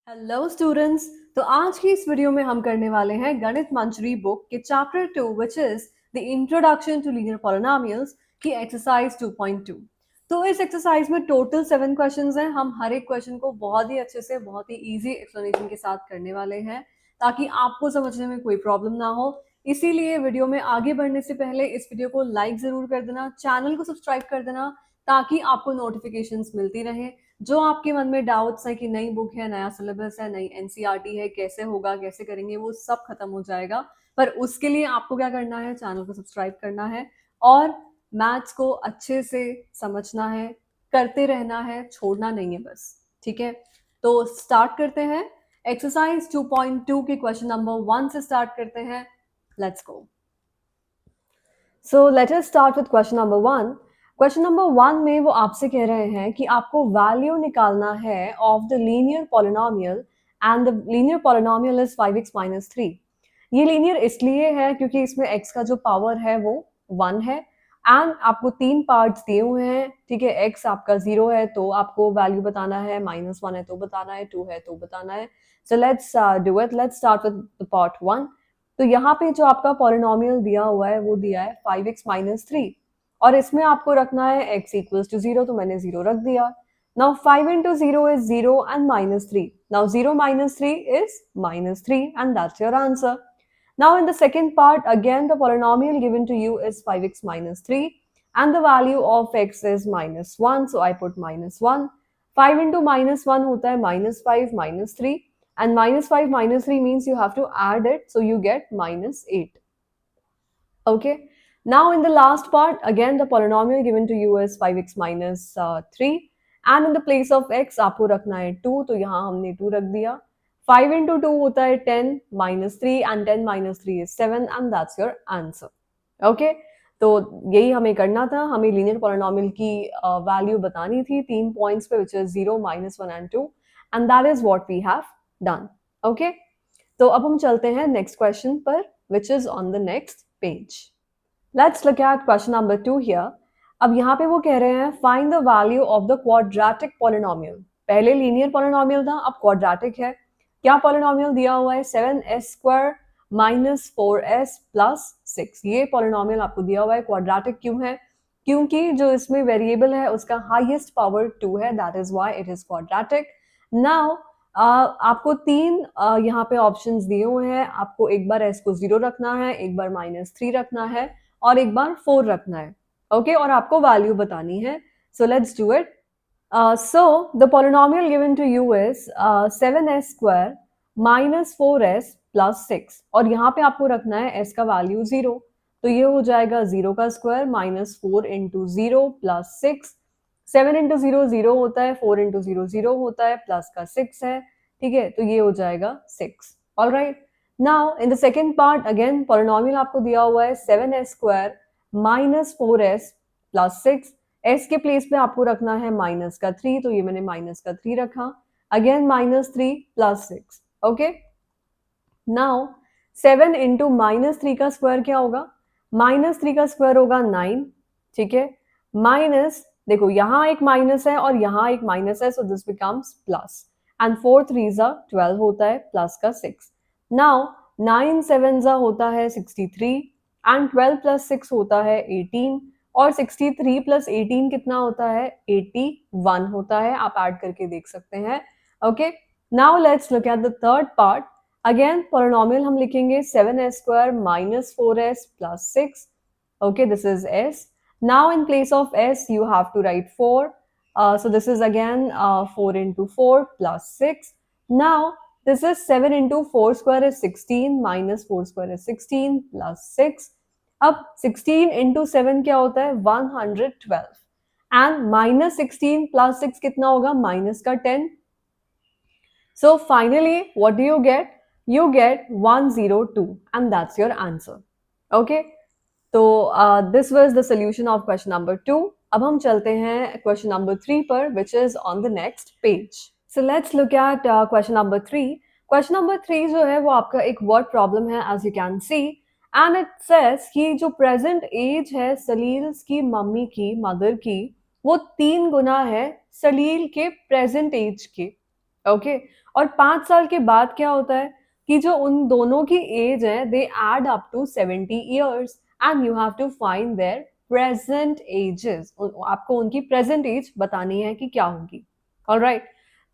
Hello students. तो आज की इस वीडियो में हम करने वाले हैं गणित मंजरी बुक के chapter 2 which is the introduction to linear polynomials की एक्सरसाइज 2.2। तो इस एक्सरसाइज में टोटल 7 क्वेश्चंस हैं। हम हर एक क्वेश्चन को बहुत ही अच्छे से बहुत ही इजी एक्सप्लेनेशन के साथ करने वाले हैं ताकि आपको समझने में कोई प्रॉब्लम ना हो। इसीलिए वीडियो में आगे बढ़ने से पहले इस वीडियो को लाइक जरूर कर देना, चैनल को सब्सक्राइब कर देना ताकि आपको नोटिफिकेशंस मिलती रहे। जो आपके मन में डाउट्स है कि नई बुक है, नया सिलेबस है, नई एनसीईआरटी है, कैसे होगा, कैसे करेंगे, वो सब खत्म हो जाएगा। पर उसके लिए आपको क्या करना है, चैनल को सब्सक्राइब करना है और मैथ्स को अच्छे से समझना है, करते रहना है, छोड़ना नहीं है बस। ठीक है, तो स्टार्ट करते हैं। एक्सरसाइज 2.2 के क्वेश्चन नंबर 1 से स्टार्ट करते हैं। Let's go. So let us start with question number 1। Question number 1 में वो आपसे कह रहे हैं कि आपको वैल्यू निकालना है of the linear polynomial and the linear polynomial is 5x minus 3। ये लीनियर इसलिए है क्योंकि इसमें x का जो पावर है वो 1 है एंड आपको 3 पार्ट्स दिए हुए हैं। ठीक है, x आपका 0 है तो आपको वैल्यू बताना है, -1 है तो बताना है, 2 है तो बताना है। So let's do it. Let's start with the part 1। तो यहाँ पे जो आपका पॉलिनोमियल दिया हुआ है वो दिया है 5x माइनस 3 और इसमें आपको रखना है x इक्वल्स टू 0, तो मैंने 0 रख दिया। Now 5 into 0 is 0 and minus 3. Now 0 minus 3 is minus 3 and that's your answer. Now in the second part, again the polynomial given to you is 5x minus 3 and the value of x is minus 1. So I put minus 1. 5 into minus 1 होता है minus 5 minus 3 and minus 5 minus 3 means you have to add it, so you get minus 8. Okay, now in the last part, again the polynomial given to you is 5x minus 3 and in the place of x आपको रखना है 2, तो यहाँ हमने 2 रख दिया। 5 into 2 होता है 10 minus 3 and 10 minus 3 is 7 and that's your answer. Okay, तो यही हमें करना था, हमें लीनियर पॉलिनोमियल की वैल्यू बतानी थी 3 पॉइंट्स पे which is 0, -1 and 2 and that is what we have done. Okay, तो अब हम चलते हैं नेक्स्ट क्वेश्चन पर which is on the next page. Let's look at question number 2 here. अब यहाँ पे वो कह रहे हैं find the value of the quadratic polynomial. पहले लीनियर पॉलिनोमियल था, अब क्वाड्रेटिक है। क्या पॉलिनोमियल दिया हुआ है 7s square minus 4s plus 6। ये पॉलिनोमियल आपको दिया हुआ है। क्वाड्रेटिक क्यों है? क्योंकि जो इसमें वेरिएबल है उसका हाईएस्ट पावर 2 है, that is why it is quadratic. Now आपको 3 यहाँ पे ऑप्शंस दिए हुए हैं। आपको एक बार s को 0 रखना है, एक बार -3 रखना है और एक बार 4 रखना है। ओके, और आपको वैल्यू बतानी है। So let's do it. So the polynomial given to you is 7s square minus 4s plus 6 और यहाँ पे आपको रखना है s का वैल्यू 0, तो ये हो जाएगा 0 का square minus 4 into 0 plus 6। 7 into 0 0 होता है, 4 इंटू 0 0 होता है, प्लस का 6 है। ठीक है, तो ये हो जाएगा 6। Alright, now in the second part again polynomial आपको दिया हुआ है 7s square minus 4s plus 6। s के प्लेस पे आपको रखना है माइनस का 3, तो ये मैंने माइनस का 3 रखा। Again -3 plus 6। Okay, now 7 into -3 का स्क्वायर क्या होगा? -3 का स्क्वायर होगा 9। ठीक है, माइनस, देखो यहाँ एक माइनस है और यहाँ एक माइनस है, so this becomes plus and 4 3 12 होता है प्लस का 6। नाउ 9 7 होता है 63 एंड 12 प्लस 6 होता है 18 और 63 प्लस 18 कितना होता है? 81 होता है। आप ऐड करके देख सकते हैं। Okay, now let's look at the third part. Again polynomial हम लिखेंगे 7s square minus 4s plus 6। Okay, this is s. Now in place of s you have to write 4. So this is again 4 into 4 plus 6. Now this is 7 into 4 square is 16 minus 4 square is 16 plus 6. अब 16 into 7 क्या होता है? 112 and minus 16 plus 6 कितना होगा? Minus का 10। So finally what do you get? You get 102 and that's your answer. Okay, तो this was the solution of question number 2. अब हम चलते हैं question number 3 पर which is on the next page. So let's look at question number 3. Question number 3 जो है वो आपका एक word problem है as you can see and it says कि जो present age है सलील की मम्मी की, मदर की, वो 3 गुना है सलील के present age के। ओके। और 5 साल के बाद क्या होता है कि जो उन दोनों की एज है they add up to 70 years and you have to find their present ages. आपको उनकी प्रेजेंट एज बतानी है कि क्या होगी। ऑलराइट,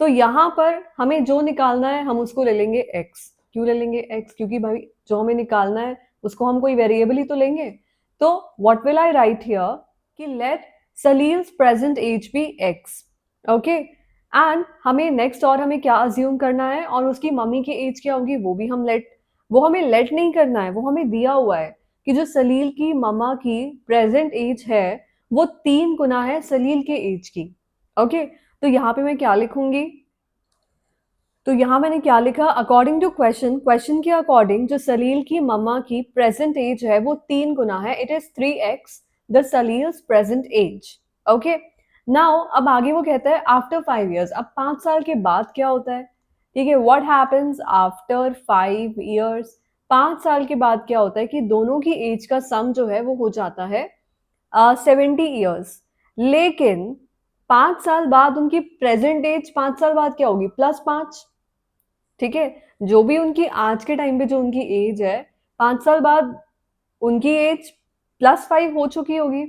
तो यहाँ पर हमें जो निकालना है हम उसको ले लेंगे एक्स। क्यों ले लेंगे एक्स? क्योंकि भाई जो हमें निकालना है उसको हम कोई वेरिएबल ही तो लेंगे। तो what will I write here कि let Saleel's present age be x. Okay, and हमें नेक्स्ट और हमें क्या अज्यूम करना है और उसकी मम्मी की एज क्या होगी वो भी हम लेट, वो हमें लेट नहीं करना है, वो हमें दिया हुआ है कि जो सलील की मम्मा की प्रेजेंट एज है वो 3 गुना है सलील के एज की। ओके, तो यहाँ पे मैं क्या लिखूंगी? तो यहाँ मैंने क्या लिखा? अकॉर्डिंग टू क्वेश्चन, क्वेश्चन के अकॉर्डिंग जो सलील की मम्मा की प्रेजेंट एज है वो 3 गुना है, it is 3x the Saleel's present age. Okay, now अब आगे वो कहता है आफ्टर 5 years, अब 5 साल के बाद क्या होता है? ठीक है, व्हाट हैपेंस आफ्टर 5 years? 5 साल के बाद क्या होता है कि दोनों की एज का सम जो है वो हो जाता है 70 ईयर्स। लेकिन 5 साल बाद उनकी प्रेजेंट एज 5 साल बाद क्या होगी? +5। ठीक है, जो भी उनकी आज के टाइम पे जो उनकी एज है 5 साल बाद उनकी एज +5 हो चुकी होगी।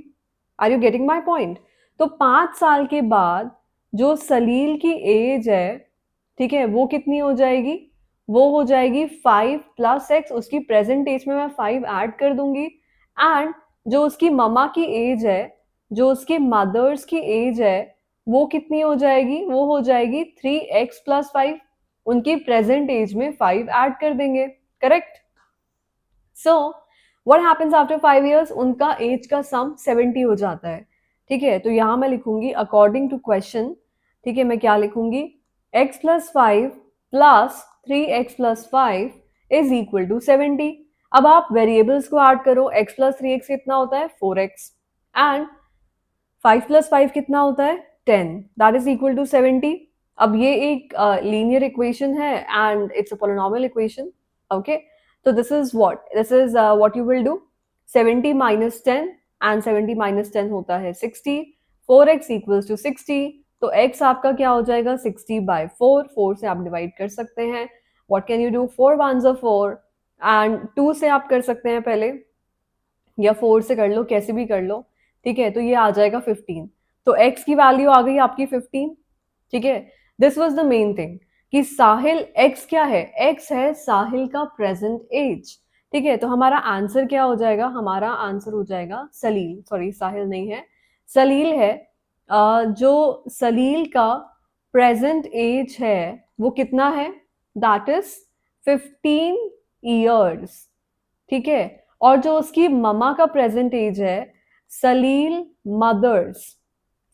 Are you getting my point? तो 5 साल के बाद जो सलील की एज है, ठीक है, वो कितनी हो जाएगी? वो हो जाएगी 5 + x। उसकी प्रेजेंट एज में मैं 5 ऐड कर दूंगी एंड जो उसकी ममा की एज है, जो उसके मदर्स की एज है, वो कितनी हो जाएगी? वो हो जाएगी 3x + 5। उनकी प्रेजेंट एज में 5 ऐड कर देंगे। Correct? So what happens after 5 years? उनका एज का सम 70 हो जाता है। ठीक है, तो यहां मैं लिखूंगी अकॉर्डिंग टू क्वेश्चन। ठीक है, मैं क्या लिखूंगी? x + 5 + 3x + 5 is equal to 70। अब आप वेरिएबल्स को ऐड करो। x + 3x कितना होता है? 4x। एंड 5 + 5 कितना होता है? 10। That is equal to 70। अब ये एक लीनियर इक्वेशन है and it's a polynomial equation. Okay, तो this is what you will do. 70 - 10 and 70 - 10 होता है 60। 4x equals to 60। तो x आपका क्या हो जाएगा? 60/4। 4 से आप डिवाइड कर सकते हैं। What can you do? 4 1s are 4 and 2 से आप कर सकते हैं पहले, या 4 से कर लो, कैसे भी कर लो। ठीक है, तो ये आ जाएगा 15। तो x की वैल्यू आ गई आपकी 15। ठीक है, this was the main thing कि साहिल x क्या है? x है साहिल का प्रेजेंट एज। ठीक है, तो हमारा आंसर क्या हो जाएगा? हमारा आंसर हो जाएगा सलील, सॉरी साहिल नहीं है, सलील है। जो सलील का प्रेजेंट एज है वो कितना है? That is 15 years. ठीक है, और जो उसकी ममा का प्रेजेंट एज है, सलील मदर्स,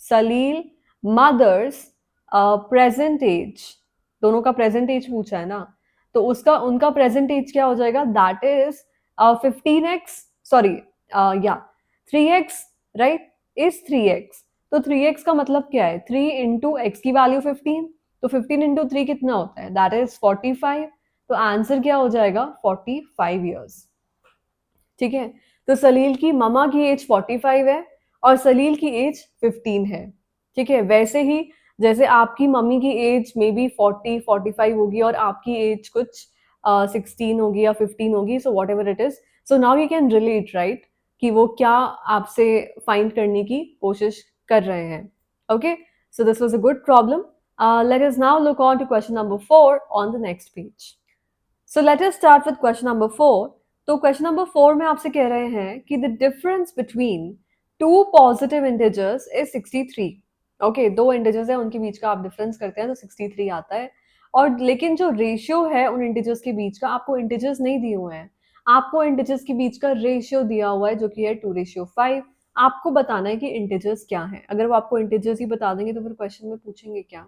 सलील मदर्स प्रेजेंट एज, दोनों का प्रेजेंट एज पूछा है ना, तो उसका उनका प्रेजेंट एज क्या हो जाएगा? दैट इज 15x, सॉरी या 3x, राइट, इज 3x। तो 3x का मतलब क्या है? 3 इंटू एक्स की वैल्यू 15, तो 15 इंटू 3 कितना होता है? That is 45। तो आंसर क्या हो जाएगा? 45 ईयर्स। ठीक है, तो सलील की ममा की एज 45 है और सलील की एज 15 है। ठीक है, वैसे ही जैसे आपकी मम्मी की एज मे बी 40-45 होगी और आपकी एज कुछ 16 होगी या 15 होगी, so what ever it is. So now you can relate, right, कि वो क्या आपसे फाइंड करने की कोशिश कर रहे हैं। Okay, so this was a good problem. Let us now look on to question number 4 on the next page. So let us start with question number 4। तो क्वेश्चन नंबर 4 में आपसे कह रहे हैं कि the difference between two positive integers is 63। Okay, दो integers है उनके बीच का आप डिफरेंस करते हैं तो 63 आता है। और लेकिन जो रेशियो है उन इंटीजर्स के बीच का, आपको इंटीजर्स नहीं दिए हुए हैं, आपको इंटीजर्स के बीच का रेशियो दिया हुआ है जो कि है 2:5। आपको बताना है कि इंटीजर्स क्या है। अगर वो आपको इंटीजर्स ही बता देंगे तो फिर क्वेश्चन में पूछेंगे क्या,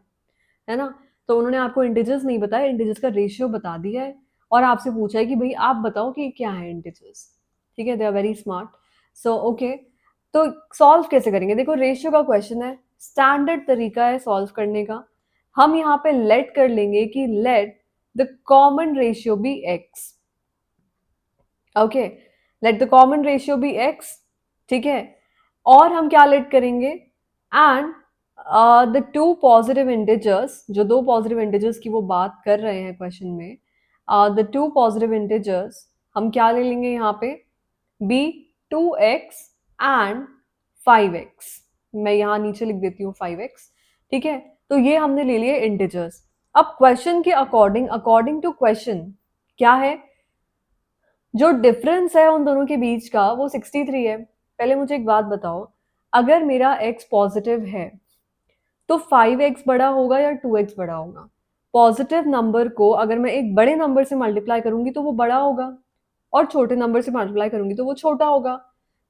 है ना? तो उन्होंने आपको इंटीजर्स नहीं बताया, इंटीजर्स का रेशियो बता दिया है और आपसे पूछा है कि भाई आप बताओ कि क्या है इंटीजर्स। ठीक है, they are very smart. So okay, तो सॉल्व कैसे करेंगे? देखो, रेशियो का क्वेश्चन है, स्टैंडर्ड तरीका है सॉल्व करने का। हम यहाँ पे लेट कर लेंगे कि let the common ratio be x. Okay, let the common ratio be x. ठीक है, और हम क्या लेट करेंगे? And the two positive integers, जो दो पॉजिटिव इंटीजर्स की वो बात कर रहे हैं क्वेश्चन में, द टू पॉजिटिव इंटीजर्स हम क्या ले लेंगे यहाँ पे, बी 2x एंड 5x। मैं यहाँ नीचे लिख देती हूँ 5x। ठीक है, तो ये हमने ले लिए इंटीजर्स। अब क्वेश्चन के अकॉर्डिंग, अकॉर्डिंग टू क्वेश्चन क्या है, जो डिफरेंस है उन दोनों के बीच का वो 63 है। पहले मुझे एक बात बताओ, अगर मेरा x पॉजिटिव है तो 5x बड़ा होगा या 2x बड़ा होगा? पॉजिटिव नंबर को अगर मैं एक बड़े नंबर से मल्टीप्लाई करूंगी तो वो बड़ा होगा, और छोटे नंबर से मल्टीप्लाई करूंगी तो वो छोटा होगा।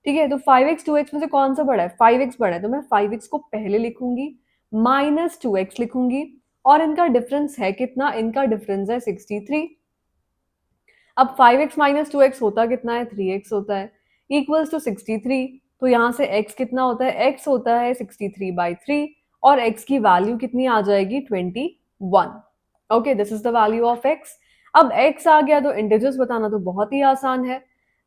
ठीक है, तो 5x 2x में से कौन सा बड़ा है? 5x बड़ा है, तो मैं 5x को पहले लिखूंगी, माइनस 2x लिखूंगी, और इनका डिफरेंस है कितना? इनका डिफरेंस है 63। अब 5x माइनस 2x होता कितना है? 3x होता है, इक्वल्स टू 63। तो यहाँ से x कितना होता है? x होता है 63/3, और x की वैल्यू कितनी आ जाएगी? 21। Okay, this is the value of x। अब x आ गया तो इंटीजर्स बताना तो बहुत ही आसान है।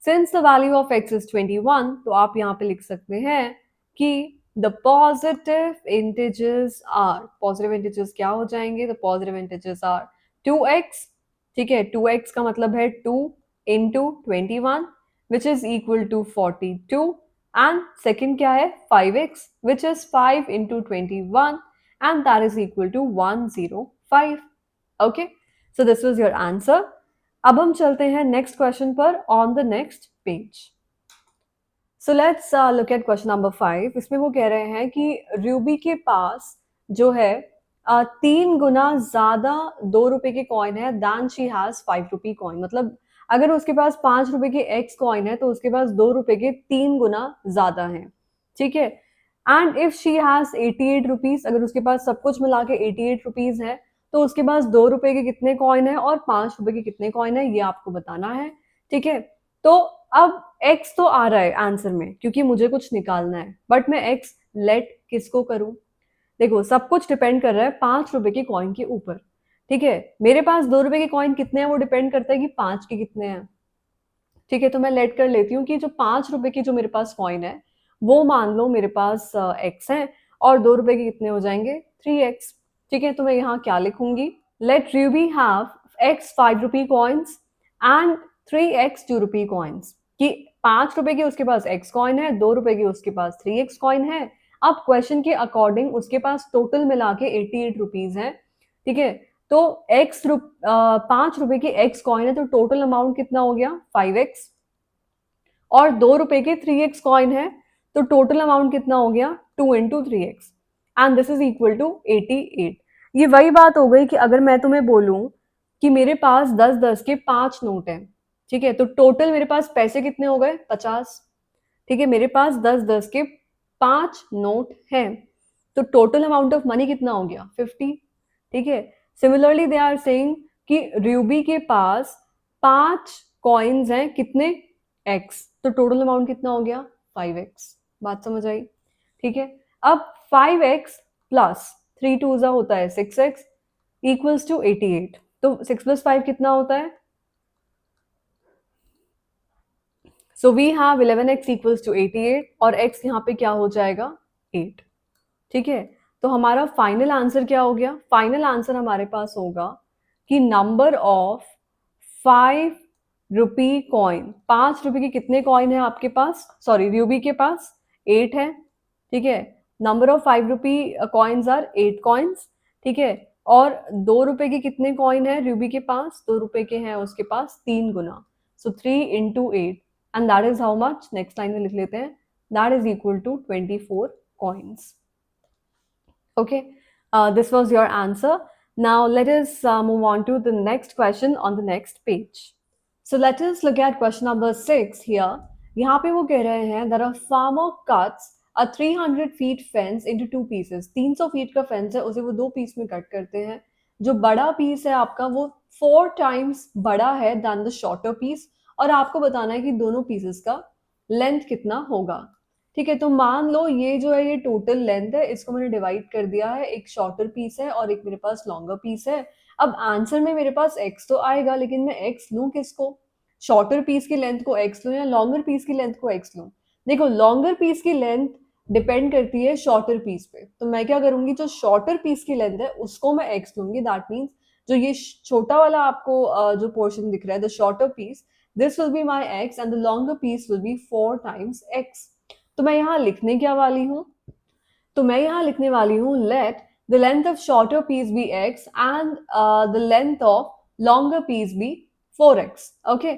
Since the value of x is 21, तो आप यहाँ पे लिख सकते हैं कि the positive integers are, positive integers क्या हो जाएंगे? The positive integers are 2x। ठीक है, 2x का मतलब है 2 into 21 which is equal to 42, and second क्या है? 5x which is 5 into 21 and that is equal to 105। Okay, so this was your answer. अब हम चलते हैं नेक्स्ट क्वेश्चन पर on the next page. So let's look at question number 5। इसमें वो कह रहे हैं कि रूबी के पास जो है 3 गुना ज्यादा 2 रुपए के कॉइन है then she has 5 rupee coin. मतलब अगर उसके पास 5 रुपए के एक्स कॉइन है तो उसके पास 2 रुपए के 3 गुना ज्यादा है। ठीक है, and if she has 88 rupees, अगर उसके पास सब कुछ मिला के 88 रुपीज है तो उसके पास 2 रुपए के कितने कॉइन है और 5 रुपए के कितने कॉइन है, ये आपको बताना है। ठीक है, तो अब x तो आ रहा है आंसर में क्योंकि मुझे कुछ निकालना है, बट मैं x लेट किसको करूं? देखो, सब कुछ डिपेंड कर रहा है 5 रुपए के कॉइन के ऊपर। ठीक है, मेरे पास 2 रुपए के कॉइन कितने हैं वो डिपेंड करता है कि 5 के कितने हैं। ठीक है, तो मैं लेट कर लेती हूँ कि जो 5 रुपए की जो मेरे पास कॉइन है वो मान लो मेरे पास x है, और 2 रुपए के कितने हो जाएंगे? 3x। ठीक है, तो मैं यहाँ क्या लिखूंगी? Let Ruby have x 5 rupee coins and 3x 2 rupee coins. कि 5 रुपए के उसके पास x कॉइन है, 2 रुपए के उसके पास 3x कॉइन है। अब क्वेश्चन के अकॉर्डिंग उसके पास टोटल मिला के 88 रुपीज है। ठीक है, तो 5 रुपए के x कॉइन है तो टोटल अमाउंट कितना हो गया? 5x। और 2 रुपए के 3x कॉइन है तो टोटल अमाउंट कितना हो गया? 2 into 3x, and this is equal to 88। ये वही बात हो गई कि अगर मैं तुम्हें बोलूं कि मेरे पास 10-10 के 5 नोट हैं, ठीक है, तो टोटल मेरे पास पैसे कितने हो गए? 50। ठीक है, मेरे पास 10-10 के 5 नोट हैं तो टोटल अमाउंट ऑफ मनी कितना हो गया? 50। ठीक है, सिमिलरली दे आर सेइंग कि रूबी के पास 5 कॉइन्स हैं, कितने? x, तो टोटल अमाउंट कितना हो गया? 5x। बात समझ आई? ठीक है, अब 5x प्लस 3 2 होता है 6x इक्वल्स टू 88। तो 6 प्लस 5 कितना होता है? So we have 11x equals to 88, और x यहाँ पे क्या हो जाएगा? 8। ठीक है, तो हमारा फाइनल आंसर क्या हो गया? फाइनल आंसर हमारे पास होगा कि नंबर ऑफ 5 रुपी कॉइन, 5 रुपए के कितने कॉइन है आपके पास? सॉरी, रूबी के पास 8 है। ठीक है, number of 5 rupee coins are 8 coins. ठीक है, और 2 रुपए के कितने कॉइन है रूबी के पास? 2 रुपए के हैं उसके पास 3 गुना, so 3 into 8, and that is how much? Next line में लिख लेते हैं, that is equal to 24 coins. Okay, this was your answer. Now let us move on to the next question on the next page. So let us look at question number 6 here. यहाँ पे वो कह रहे हैं that a farmer cuts a 300 feet fence into 2 pieces. 300 feet का fence है, उसे वो 2 पीस में कट करते हैं। जो बड़ा पीस है आपका वो 4 times बड़ा है than the shorter piece, और आपको बताना है कि दोनों पीसेस का लेंथ कितना होगा। ठीक है, तो मान लो ये जो है ये टोटल लेंथ है, इसको मैंने डिवाइड कर दिया है, एक शॉर्टर पीस है और एक मेरे पास लॉन्गर पीस है। अब आंसर में मेरे पास x तो आएगा, लेकिन मैं x लूं किसको? शॉर्टर पीस की लेंथ को x लूं या लॉन्गर पीस की लेंथ को x लूं? देखो, लॉन्गर पीस की लेंथ डिपेंड करती है शॉर्टर पीस पे। तो मैं क्या करूंगी, जो शॉर्टर पीस की लेंथ है उसको मैं x लूंगी। दैट मीन्स जो ये छोटा वाला आपको जो पोर्शन दिख रहा है, the shorter piece, this will be my x and the longer piece will be 4 times x। तो मैं यहाँ लिखने क्या वाली हूँ, तो मैं यहाँ लिखने वाली हूँ let the length of shorter piece be x and the length of longer piece be 4x। Okay,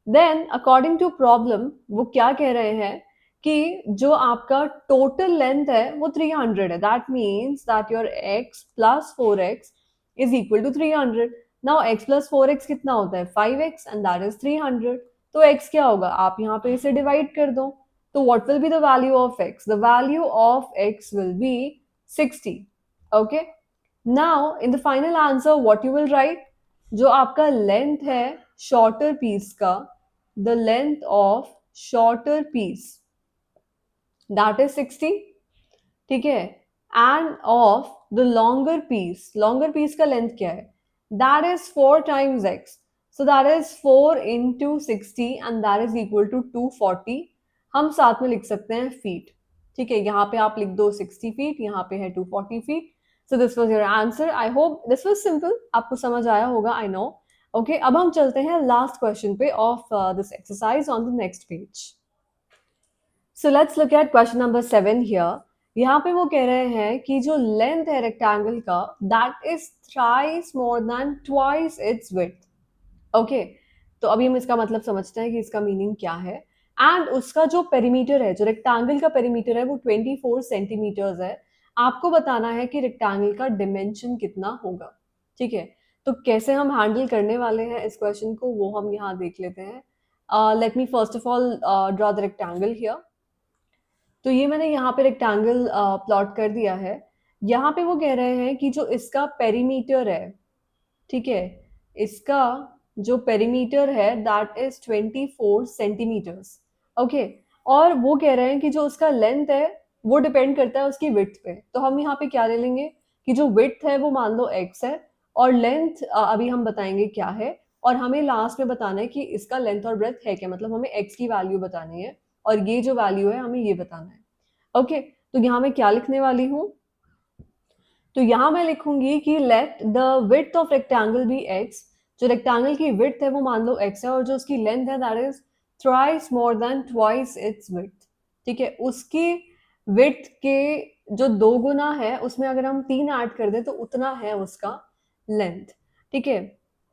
then according to problem वो क्या कह रहे हैं कि जो आपका टोटल लेंथ है वो 300 है। That means that your x plus 4x is equal to 300। Now x plus 4x कितना होता है, 5x एंड दैट इज 300। तो x क्या होगा, आप यहाँ पे इसे डिवाइड कर दो। तो what will be the value of x? The value of x will be 60. Okay. Now in the final answer what you will write? जो आपका लेंथ है शॉर्टर पीस का, the length of shorter piece that is 60, ठीक है, and of the longer piece का length क्या है, that is 4 times x। So that is 4 into 60 and that is equal to 240। हम साथ में लिख सकते हैं फीट, ठीक है, यहाँ पे आप लिख दो 60 फीट, यहाँ पे है 240 feet. So this was your answer. I hope this was simple, आपको समझ आया होगा, आई नो। ओके, अब हम चलते हैं लास्ट क्वेश्चन पे of this exercise on the next page. So let's look at question number 7 here. यहाँ पे वो कह रहे हैं कि जो लेंथ है रेक्टेंगल का that is thrice more than twice its width. Okay, तो अभी हम इसका मतलब समझते हैं कि इसका मीनिंग क्या है। एंड उसका जो पेरीमीटर है, जो रेक्टेंगल का पेरीमीटर है वो 24 सेंटीमीटर्स है। आपको बताना है कि रेक्टेंगल का डिमेंशन कितना होगा, ठीक है। तो कैसे हम हैंडल करने वाले हैं इस क्वेश्चन को वो हम यहाँ देख लेते हैं। Let me first of all draw the rectangle here. तो ये मैंने यहाँ पे रेक्टेंगल प्लॉट कर दिया है। यहाँ पे वो कह रहे हैं कि जो इसका पेरीमीटर है, ठीक है, इसका जो पेरीमीटर है दैट इज 24 सेंटीमीटर्स। ओके, और वो कह रहे हैं कि जो उसका लेंथ है वो डिपेंड करता है उसकी विड्थ पे। तो हम यहाँ पे क्या ले लेंगे कि जो विड्थ है वो मान लो x है, और लेंथ अभी हम बताएंगे क्या है, और हमें लास्ट में बताना है कि इसका लेंथ और ब्रेथ है क्या, मतलब हमें x की वैल्यू बतानी है और ये जो वैल्यू है हमें ये बताना है। ओके, तो यहाँ मैं क्या लिखने वाली हूँ, तो यहाँ मैं लिखूंगी कि let the width of rectangle be x। जो रेक्टेंगल की विड्थ है वो मान लो x है, और जो उसकी लेंथ है that is thrice more than twice its width, ठीक है। उसकी विड्थ के जो दो गुना है उसमें अगर हम 3 ऐड कर दें तो उतना है उसका लेंथ, ठीक है।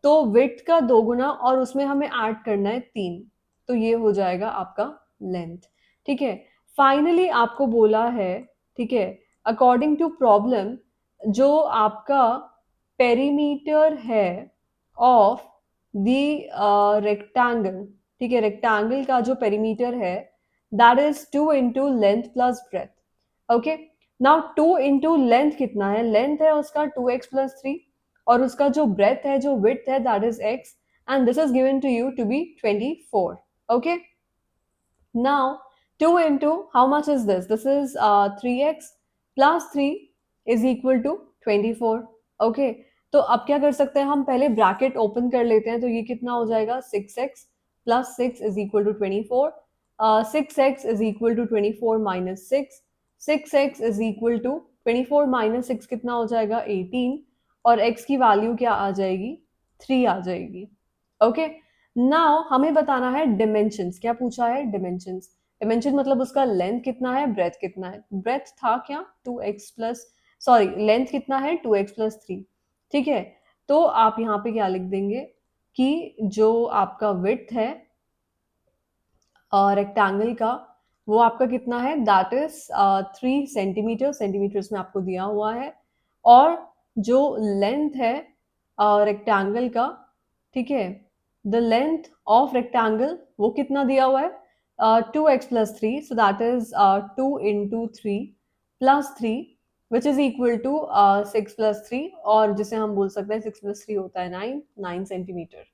तो विड्थ का दो गुना और उसमें हमें ऐड करना है 3, तो ये हो जाएगा आपका लेंथ, ठीक है। फाइनली आपको बोला है, ठीक है, अकॉर्डिंग टू प्रॉब्लम जो आपका पेरीमीटर है ऑफ द रेक्टेंगल, ठीक है, रेक्टेंगल का जो पेरीमीटर है that is 2 into length plus breadth. Okay, now 2 into length कितना है, लेंथ है उसका 2x प्लस 3, और उसका जो ब्रेथ है, जो विड्थ है that is x, and this is given to you to be 24। Okay, now 2 into how much is this? This is 3x plus 3 is equal to 24. Okay, तो अब क्या कर सकते हैं हम, पहले ब्रैकेट ओपन कर लेते हैं। तो ये कितना हो जाएगा, 6x plus 6 is equal to 24. 6x is equal to 24 minus 6. 6x is equal to 24 minus 6 कितना हो जाएगा, 18, और x की वैल्यू क्या आ जाएगी, 3 आ जाएगी। ओके, नाउ हमें बताना है डिमेंशंस। क्या पूछा है, डिमेंशंस। डिमेंशन मतलब उसका लेंथ कितना है, ब्रेथ कितना है। ब्रेथ था क्या, 2x प्लस, सॉरी, लेंथ कितना है 2x प्लस 3, ठीक है। तो आप यहाँ पे क्या लिख देंगे कि जो आपका विड्थ है रेक्टेंगल का वो आपका कितना है, दैट इज 3 सेंटीमीटर, सेंटीमीटर्स में आपको दिया हुआ है। और जो लेंथ है रेक्टेंगल का, ठीक है, द लेंथ ऑफ रेक्टेंगल वो कितना दिया हुआ है, 2x plus 3, so that is 2 into 3 plus 3 which is equal to 6 plus 3, और जिसे हम बोल सकते हैं 6 प्लस 3 होता है 9 सेंटीमीटर,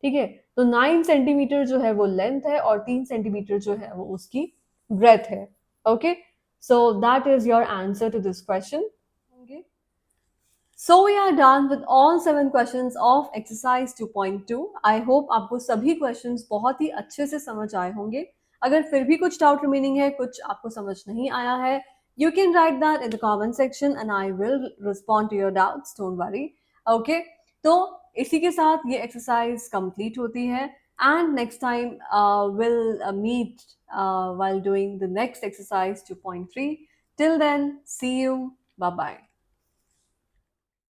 ठीक है। तो 9 सेंटीमीटर जो है वो लेंथ है और 3 सेंटीमीटर जो है वो उसकी ब्रेथ है। Okay, so that is your answer to this question. So we are done with all 7 questions of exercise 2.2. I hope आपको सभी questions बहुत ही अच्छे से समझ आए होंगे अगर फिर भी कुछ डाउट रिमेनिंग है, कुछ आपको समझ नहीं आया है, you can write that in the comment section and I will respond to your doubts, don't worry. Okay, तो इसी के साथ ये एक्सरसाइज कंप्लीट होती है and next time will meet while doing the next exercise 2.3. Till then, see you. Bye bye.